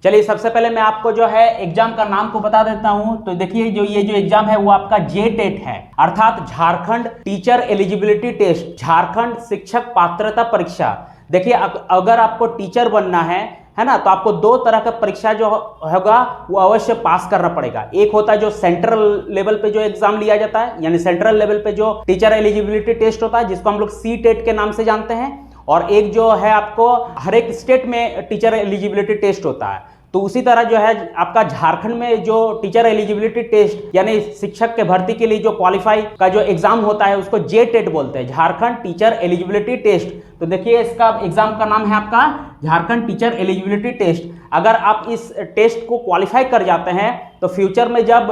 चलिए सबसे पहले मैं आपको जो है एग्जाम का नाम को बता देता हूं। तो देखिए जो ये एग्जाम है वो आपका जेटेट है, अर्थात Jharkhand teacher eligibility test, Jharkhand शिक्षक पात्रता परीक्षा। देखिए अगर आपको टीचर बनना है ना, तो आपको दो तरह का परीक्षा जो होगा वो अवश्य पास करना पड़ेगा। एक होता है जो सेंट्रल लेवल पे जो एग्जाम लिया जाता है, यानी सेंट्रल लेवल पे जो टीचर एलिजिबिलिटी टेस्ट होता है जिसको हम लोग सीटेट के नाम से जानते हैं, और एक जो है आपको हर एक स्टेट में टीचर एलिजिबिलिटी टेस्ट होता है। तो उसी तरह जो है आपका झारखंड में जो टीचर एलिजिबिलिटी टेस्ट यानी शिक्षक के भर्ती के लिए जो क्वालिफाई का जो एग्जाम होता है उसको जेटेट बोलते हैं, झारखंड टीचर एलिजिबिलिटी टेस्ट। तो देखिए इसका एग्जाम का नाम है आपका झारखंड टीचर एलिजिबिलिटी टेस्ट। अगर आप इस टेस्ट को क्वालिफाई कर जाते हैं तो फ्यूचर में जब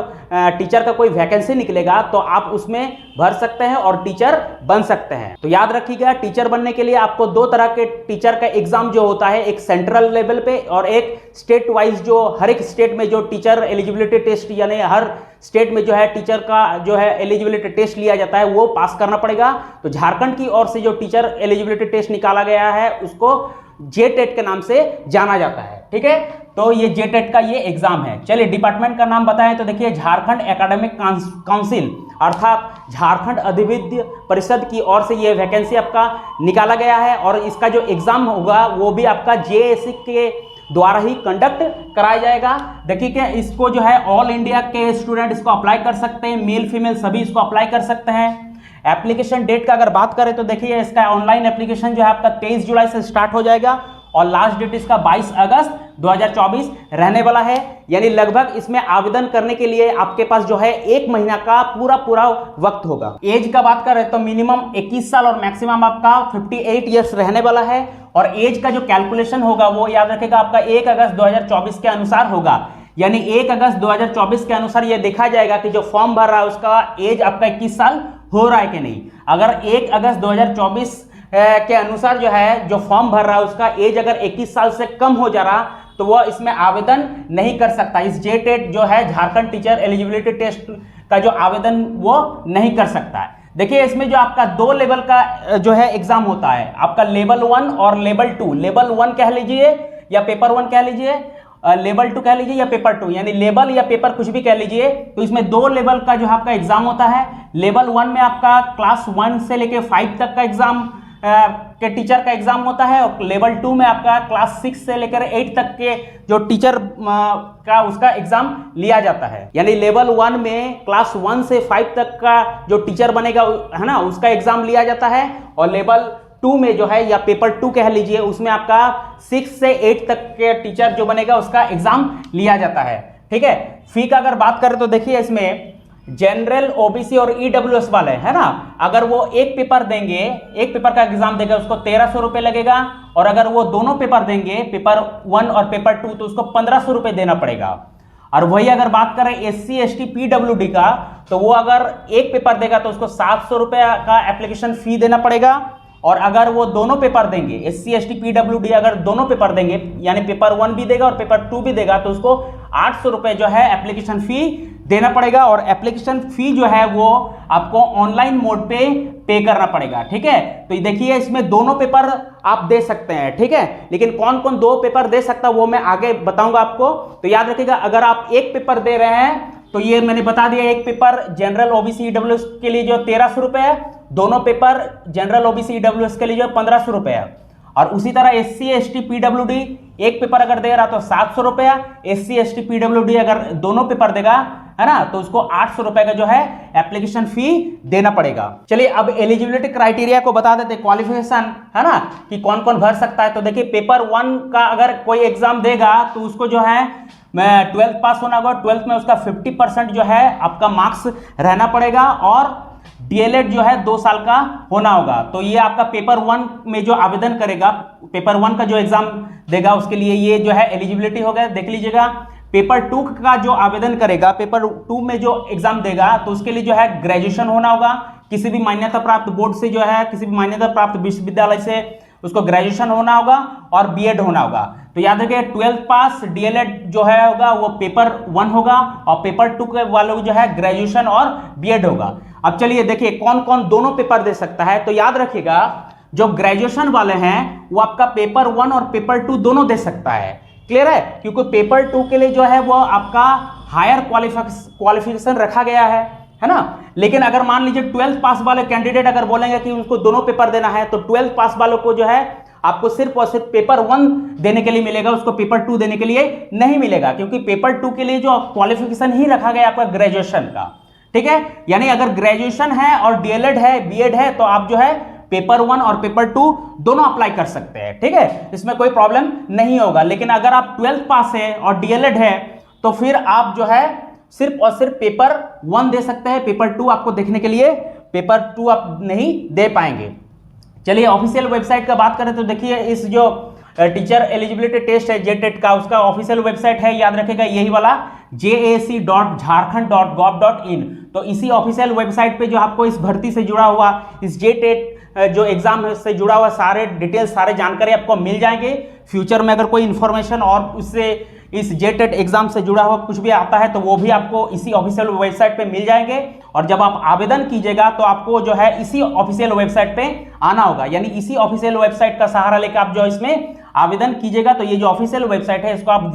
टीचर का कोई वैकेंसी निकलेगा तो आप उसमें भर सकते हैं और टीचर बन सकते हैं। तो याद रखिएगा टीचर बनने के लिए आपको दो तरह के टीचर का एग्जाम जो होता है, एक सेंट्रल लेवल पे और एक स्टेट वाइज, जो हर एक स्टेट में जो टीचर एलिजिबिलिटी टेस्ट यानी हर स्टेट में जो है टीचर का जो है एलिजिबिलिटी टेस्ट लिया जाता है वो पास करना पड़ेगा। तो झारखंड की ओर से जो टीचर एलिजिबिलिटी टेस्ट निकाला गया है उसको जेटेट के नाम से जाना जाता है। ठीक है, तो ये जेटेट का ये एग्जाम है। चलिए डिपार्टमेंट का नाम बताएं तो देखिए झारखंड एकेडमिक काउंसिल अर्थात झारखंड अधिविद्य परिषद की ओर से ये वैकेंसी आपका निकाला गया है, और इसका जो एग्जाम होगा वो भी आपका जेएसी के द्वारा ही कंडक्ट कराया जाएगा। देखिए क्या इसको जो है ऑल इंडिया के स्टूडेंट इसको अप्लाई कर सकते हैं, मेल फीमेल सभी इसको अप्लाई कर सकते हैं। एप्लीकेशन डेट का अगर बात करें तो देखिए इसका ऑनलाइन एप्लीकेशन जो है आपका 23 जुलाई से स्टार्ट हो जाएगा और लास्ट डेट इसका 22 अगस्त 2024 रहने वाला है। यानी लगभग इसमें आवेदन करने के लिए आपके पास जो है 1 महीना का पूरा वक्त होगा। एज का बात करें तो मिनिमम 21 साल और मैक्सिमम आपका 58 ईयर्स रहने वाला है, और एज का जो कैलकुलेशन होगा वो याद रखेगा आपका 1 अगस्त 2024 के अनुसार होगा। यानी 1 अगस्त 2024 के अनुसार यह देखा जाएगा कि जो फॉर्म भर रहा है उसका एज आपका 21 साल हो रहा है कि नहीं। अगर 1 अगस्त 2024 के अनुसार जो है जो फॉर्म भर रहा है उसका एज अगर 21 साल से कम हो जा रहा तो वह इसमें आवेदन नहीं कर सकता। इस जेटेट जो है झारखंड टीचर एलिजिबिलिटी टेस्ट का जो आवेदन वो नहीं कर सकता है। देखिए इसमें जो आपका 2 लेवल का जो है एग्जाम होता है, आपका लेवल 1 और लेवल 2। लेवल 1 कह लीजिए या पेपर 1 कह लीजिए, लेवल 2 कह लीजिए या पेपर 2, यानी लेवल या पेपर कुछ भी कह लीजिए। तो इसमें 2 लेवल का जो है आपका एग्जाम होता है। लेवल 1 में आपका क्लास 1 से लेके 5 तक का एग्जाम के टीचर का एग्जाम होता है, और लेवल 2 में आपका क्लास 6 से लेकर 8 तक के जो टीचर का उसका एग्जाम लिया जाता है। यानी लेवल 1 में क्लास 1 से 5 तक का जो टीचर बनेगा है ना उसका एग्जाम लिया जाता है, और लेवल 2 में जो है या पेपर 2 कह लीजिए उसमें आपका 6 से 8 तक के टीचर जो बनेगा उसका एग्जाम लिया जाता है। ठीक है, फी का अगर बात करें तो देखिए इसमें जनरल, ओबीसी और ईडब्ल्यूएस वाले है ना, अगर वो एक पेपर देंगे, एक पेपर का एग्जाम देगा उसको 1300 रुपये लगेगा, और अगर वो दोनों पेपर देंगे पेपर 1 और पेपर 2 तो उसको 1500 रुपये देना पड़ेगा। और वही अगर बात करें एससी एसटी पीडब्ल्यूडी का तो वो अगर एक पेपर देगा तो उसको 700 रुपये का एप्लीकेशन फी देना पड़ेगा, और अगर वो दोनों पेपर देंगे एससी एसटी पीडब्ल्यूडी अगर दोनों पेपर देंगे यानी पेपर 1 भी देगा और पेपर 2 भी देगा तो उसको 800 रुपये जो है एप्लीकेशन फी देना पड़ेगा, और एप्लीकेशन फी जो है वो आपको ऑनलाइन मोड पे करना पड़ेगा। ठीक है, तो देखिए इसमें दोनों पेपर आप दे सकते हैं। ठीक है, लेकिन कौन कौन 2 पेपर दे सकता है वो मैं आगे बताऊंगा आपको। तो याद रखिएगा अगर आप एक पेपर दे रहे हैं तो ये मैंने बता दिया, एक पेपर जनरल ओबीसी ईडब्ल्यूएस के लिए जो 1300 रुपये है, दोनों पेपर जनरल ओबीसी ईडब्ल्यूएस के लिए जो 1500 रुपये है, और उसी तरह एससी एसटी पीडब्ल्यूडी एक पेपर अगर दे रहा तो 700 रुपया, एससी एसटी पीडब्ल्यूडी अगर दोनों पेपर देगा है ना तो उसको 800 रुपए का जो है एप्लीकेशन फी देना पड़ेगा। चलिए अब एलिजिबिलिटी क्राइटेरिया को बता देते, क्वालिफिकेशन है ना कि कौन कौन भर सकता है। तो देखिए पेपर 1 का अगर कोई एग्जाम देगा तो उसको जो है 12th पास होना होगा, 12th में उसका 50% जो है आपका मार्क्स रहना पड़ेगा, और डीएलएड जो है 2 साल का होना होगा। तो ये आपका पेपर 1 में जो आवेदन करेगा, पेपर 1 का जो एग्जाम देगा उसके लिए ये जो है एलिजिबिलिटी हो गया, देख लीजिएगा। पेपर 2 का जो आवेदन करेगा, पेपर 2 में जो एग्जाम देगा तो उसके लिए जो है ग्रेजुएशन होना होगा, किसी भी मान्यता प्राप्त बोर्ड से जो है किसी भी मान्यता प्राप्त विश्वविद्यालय से उसको ग्रेजुएशन होना होगा और बीएड होना होगा। तो याद रखिए 12th पास डीएलएड जो है होगा वो पेपर 1 होगा, और पेपर 2 के वालों जो है ग्रेजुएशन और बीएड होगा। अब चलिए देखिए कौन कौन दोनों पेपर दे सकता है। तो याद रखिएगा जो ग्रेजुएशन वाले हैं वो आपका पेपर 1 और पेपर 2 दोनों दे सकता है, क्लियर है, क्योंकि पेपर 2 के लिए जो है वो आपका हायर क्वालिफिकेशन रखा गया है ना। लेकिन अगर मान लीजिए 12th पास वाले कैंडिडेट अगर बोलेंगे कि उनको दोनों पेपर देना है, तो 12th पास वालों को जो है आपको सिर्फ और सिर्फ पेपर 1 देने के लिए मिलेगा, उसको पेपर 2 देने के लिए नहीं मिलेगा, क्योंकि पेपर 2 के लिए जो क्वालिफिकेशन ही रखा गया आपका ग्रेजुएशन का, ठीक है। यानी अगर ग्रेजुएशन है और डीएलएड है, बीएड है, तो आप जो है पेपर 1 और पेपर 2 दोनों अप्लाई कर सकते हैं, ठीक है, इसमें कोई प्रॉब्लम नहीं होगा। लेकिन अगर आप 12th पास है और डीएलएड है, तो फिर आप जो है सिर्फ और सिर्फ पेपर 1 दे सकते हैं, पेपर 2 आपको देखने के लिए पेपर 2 आप नहीं दे पाएंगे। चलिए ऑफिशियल वेबसाइट का बात करें तो देखिए, इस जो टीचर एलिजिबिलिटी टेस्ट है जेटेट का, उसका ऑफिशियल वेबसाइट है, याद रखेगा यही वाला jaac.jharkhand.gov.in। तो इसी ऑफिशियल वेबसाइट पे जो आपको इस भर्ती से जुड़ा हुआ, इस जेटेट जो एग्जाम से जुड़ा हुआ सारे डिटेल्स, सारे जानकारी आपको मिल जाएंगे। फ्यूचर में अगर कोई इंफॉर्मेशन और उससे इस जेटेट एग्जाम से जुड़ा हुआ कुछ भी आता है तो वो भी आपको इसी ऑफिशियल वेबसाइट पे मिल जाएंगे। और जब आप आवेदन कीजिएगा तो आपको जो है इसी ऑफिशियल वेबसाइट पे आना होगा, यानी इसी ऑफिशियल वेबसाइट का सहारा लेकर आप जो इसमें आवेदन कीजिएगा। तो ये जो ऑफिशियल वेबसाइट है इसको आप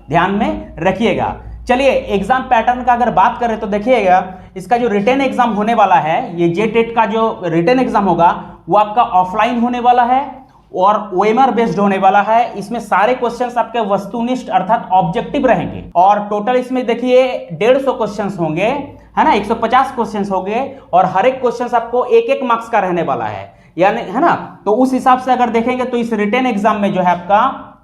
ध्यान में रखिएगा। चलिए एग्जाम पैटर्न का अगर बात करें तो देखिएगा, इसका जो रिटन एग्जाम होने वाला है, ये जेटेट का जो रिटन एग्जाम होगा वो आपका ऑफलाइन होने वाला है और ओएमआर बेस्ड होने वाला है। इसमें सारे क्वेश्चंस आपके वस्तुनिष्ठ अर्थात ऑब्जेक्टिव रहेंगे और टोटल इसमें देखिए 150 क्वेश्चंस होंगे, है ना, 150 क्वेश्चंस होंगे और हर एक क्वेश्चंस आपको 1-1 मार्क्स का रहने वाला है, यानी है ना। तो उस हिसाब से अगर देखेंगे तो इस रिटन एग्जाम में जो है आपका,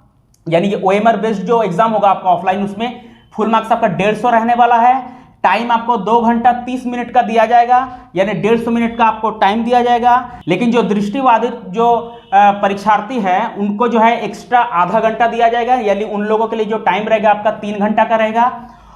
यानी कि ओएमआर बेस्ड जो एग्जाम होगा आपका ऑफलाइन, उसमें फुल मार्क्स आपका 150 रहने वाला है। टाइम आपको 2 घंटा 30 मिनट का दिया जाएगा, यानी 150 मिनट का आपको टाइम दिया जाएगा। लेकिन जो दृष्टिबाधित जो परीक्षार्थी है उनको जो है एक्स्ट्रा आधा घंटा दिया जाएगा, यानी उन लोगों के लिए जो टाइम रहेगा आपका 3 घंटा का रहेगा।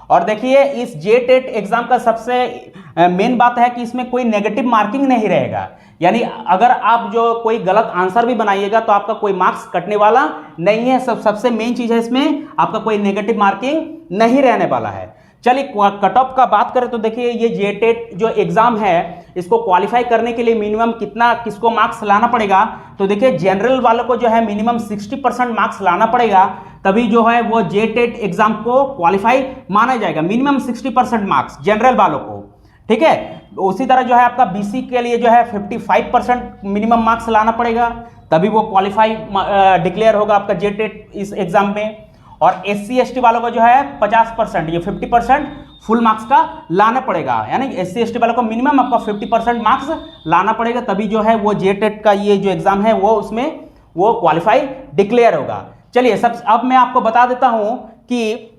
और देखिए इस जेटेट एग्जाम का सबसे मेन बात है कि इसमें कोई नेगेटिव मार्किंग नहीं रहेगा, यानी अगर आप जो कोई गलत आंसर भी बनाइएगा तो आपका कोई मार्क्स कटने वाला नहीं है। सबसे मेन चीज है इसमें आपका कोई नेगेटिव मार्किंग नहीं रहने वाला है। चलिए कट ऑफ का बात करें तो देखिए ये जेटेट जो एग्जाम है इसको क्वालिफाई करने के लिए मिनिमम कितना किसको मार्क्स लाना पड़ेगा, तो देखिए जनरल वालों को जो है मिनिमम 60% मार्क्स लाना पड़ेगा, तभी जो है वो जेटेट एग्जाम को क्वालिफाई माना जाएगा। मिनिमम 60% मार्क्स जनरल वालों को, ठीक है। उसी तरह जो है आपका बीसी के लिए जो है 55% मिनिमम मार्क्स लाना पड़ेगा, तभी वो क्वालिफाई डिक्लेयर होगा आपका जेटेट इस एग्जाम में। और एससी एसटी वालों को जो है 50%, ये 50% फुल मार्क्स का लाना पड़ेगा, यानी एससी एसटी वालों को मिनिमम आपका 50% मार्क्स लाना पड़ेगा, तभी जो है वो जेटेट का ये जो एग्जाम है वो उसमें वो क्वालिफाई डिक्लेयर होगा। चलिए अब मैं आपको बता देता हूं कि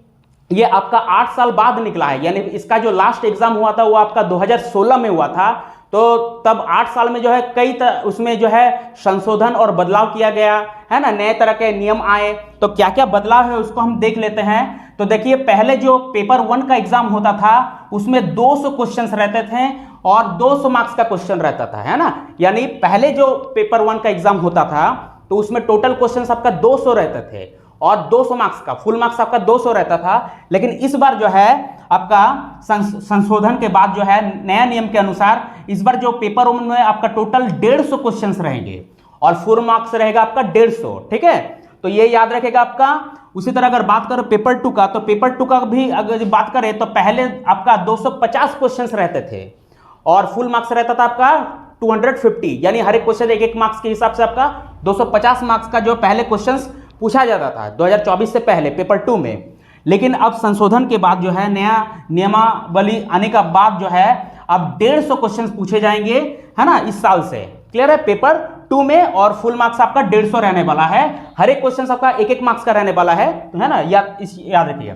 ये आपका 8 साल बाद निकला है, यानी इसका जो लास्ट एग्जाम हुआ था वो आपका 2016 में हुआ था। तो तब 8 साल में जो है कई उसमें जो है संशोधन और बदलाव किया गया है ना, नए तरह के नियम आए। तो क्या क्या बदलाव है उसको हम देख लेते हैं। तो देखिए पहले जो पेपर 1 का एग्जाम होता था उसमें 200 क्वेश्चंस रहते थे और 200 मार्क्स का क्वेश्चन रहता था, है ना। यानी पहले जो पेपर 1 का एग्जाम होता था तो उसमें टोटल क्वेश्चंस आपका 200 रहते थे और 200 मार्क्स का फुल मार्क्स आपका 200 रहता था। लेकिन इस बार जो है आपका संशोधन के बाद जो है नया नियम के अनुसार इस बार जो पेपर 1 में आपका टोटल 150 क्वेश्चंस रहेंगे और फुल मार्क्स रहेगा आपका 150, ठीक है। तो ये याद रखेगा आपका। उसी तरह अगर बात करें पेपर 2 का, तो पेपर 2 का भी अगर बात करें तो पहले आपका 250 क्वेश्चंस रहते थे और फुल मार्क्स रहता था आपका 250, यानी हर एक क्वेश्चन 1-1 मार्क्स के हिसाब से आपका 250 मार्क्स का जो पहले क्वेश्चंस पूछा जाता था 2024 से पहले पेपर 2 में। लेकिन अब संशोधन के बाद जो है नया नियमावली आने का बाद जो है अब 150 क्वेश्चंस पूछे जाएंगे, है ना, इस साल से। क्लियर है, पेपर 2 में और फुल मार्क्स आपका 150 रहने वाला है, हर एक क्वेश्चन आपका 1-1 मार्क्स का रहने वाला है ना, याद रखिए।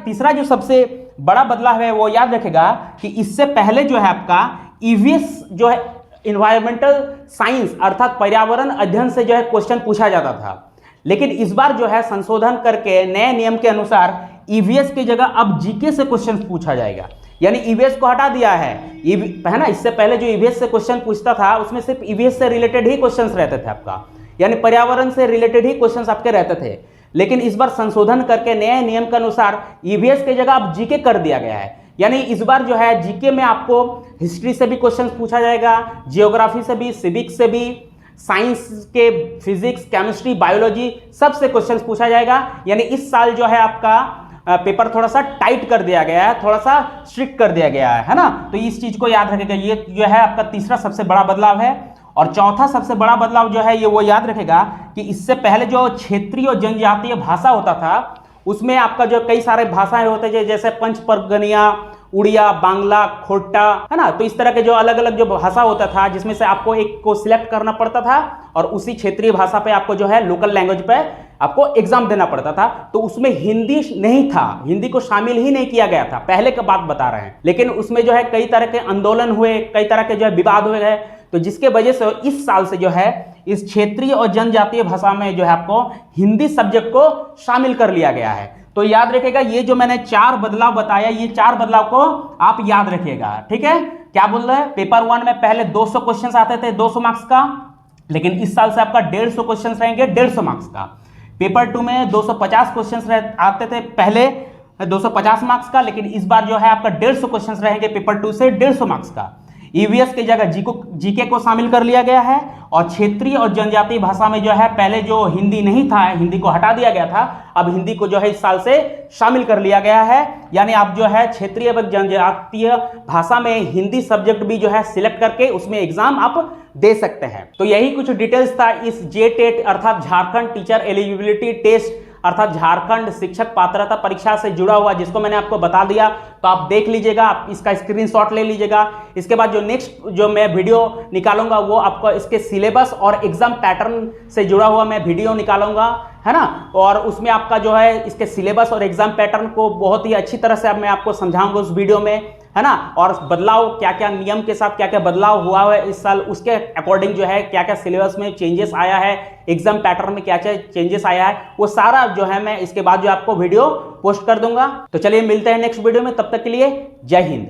तीसरा जो सबसे बड़ा बदलाव है वो याद रखेगा कि इससे पहले जो है आपका ईवीएस जो है इन्वायरमेंटल साइंस अर्थात पर्यावरण अध्ययन से जो है क्वेश्चन पूछा जाता था। लेकिन इस बार जो है संशोधन करके नए नियम के अनुसार ईवीएस की जगह अब जीके से क्वेश्चन पूछा जाएगा, यानी ईवीएस को हटा दिया है ना। इससे पहले जो ईवीएस से क्वेश्चन पूछता था उसमें सिर्फ ईवीएस से रिलेटेड ही क्वेश्चंस रहते थे आपका, यानी पर्यावरण से रिलेटेड ही क्वेश्चंस आपके रहते थे। लेकिन इस बार संशोधन करके नए नियम के अनुसार ईवीएस की जगह अब जीके कर दिया गया है, यानी इस बार जो है जीके में आपको हिस्ट्री से भी क्वेश्चन पूछा जाएगा, जियोग्राफी से भी, सिविक्स से भी, साइंस के फिजिक्स, केमिस्ट्री, बायोलॉजी सबसे क्वेश्चंस पूछा जाएगा। यानी इस साल जो है आपका पेपर थोड़ा सा टाइट कर दिया गया है, थोड़ा सा स्ट्रिक्ट कर दिया गया है ना। तो इस चीज को याद रखेगा, ये जो है आपका तीसरा सबसे बड़ा बदलाव है। और चौथा सबसे बड़ा बदलाव जो है ये वो याद रखेगा कि इससे पहले जो क्षेत्रीय और जनजातीय भाषा होता था, उसमें आपका जो कई सारे भाषाएं होते थे, जैसे पंच परगनिया, उड़िया, बांग्ला, खोटा, है ना। तो इस तरह के जो अलग अलग जो भाषा होता था, जिसमें से आपको एक को सिलेक्ट करना पड़ता था और उसी क्षेत्रीय भाषा पे आपको जो है लोकल लैंग्वेज पे आपको एग्जाम देना पड़ता था। तो उसमें हिंदी नहीं था, हिंदी को शामिल ही नहीं किया गया था, पहले का बात बता रहे हैं। लेकिन उसमें जो है कई तरह के आंदोलन हुए, कई तरह के जो है विवाद हुए हैं, तो जिसके वजह से इस साल से जो है इस क्षेत्रीय और जनजातीय भाषा में जो है आपको हिंदी सब्जेक्ट को शामिल कर लिया गया है। तो याद रखिएगा, ये जो मैंने 4 बदलाव बताया, ये 4 बदलाव को आप याद रखिएगा, ठीक है। क्या बोल रहे हैं, पेपर 1 में पहले 200 क्वेश्चंस आते थे 200 मार्क्स का, लेकिन इस साल से आपका 150 क्वेश्चंस रहेंगे 150 मार्क्स का। पेपर 2 में 250 क्वेश्चंस आते थे पहले 250 मार्क्स का, लेकिन इस बार जो है आपका 150 क्वेश्चंस रहेंगे पेपर 2 से 150 मार्क्स का। ईवीएस की जगह जीके को शामिल कर लिया गया है। और क्षेत्रीय और जनजातीय भाषा में जो है पहले जो हिंदी नहीं था, हिंदी को हटा दिया गया था, अब हिंदी को जो है इस साल से शामिल कर लिया गया है। यानी आप जो है क्षेत्रीय और जनजातीय भाषा में हिंदी सब्जेक्ट भी जो है सिलेक्ट करके उसमें एग्जाम आप दे सकते हैं। तो यही कुछ डिटेल्स था इस जेटेट अर्थात झारखंड टीचर एलिजिबिलिटी टेस्ट अर्थात झारखंड शिक्षक पात्रता परीक्षा से जुड़ा हुआ, जिसको मैंने आपको बता दिया। तो आप देख लीजिएगा, आप इसका स्क्रीनशॉट ले लीजिएगा। इसके बाद जो नेक्स्ट जो मैं वीडियो निकालूंगा वो आपको इसके सिलेबस और एग्जाम पैटर्न से जुड़ा हुआ मैं वीडियो निकालूंगा, है ना। और उसमें आपका जो है इसके सिलेबस और एग्जाम पैटर्न को बहुत ही अच्छी तरह से मैं आपको समझाऊंगा उस वीडियो में, है ना। और बदलाव क्या क्या नियम के साथ क्या क्या बदलाव हुआ है इस साल, उसके अकॉर्डिंग जो है क्या क्या सिलेबस में चेंजेस आया है, एग्जाम पैटर्न में क्या क्या चेंजेस आया है, वो सारा जो है मैं इसके बाद जो आपको वीडियो पोस्ट कर दूंगा। तो चलिए मिलते हैं नेक्स्ट वीडियो में, तब तक के लिए जय हिंद।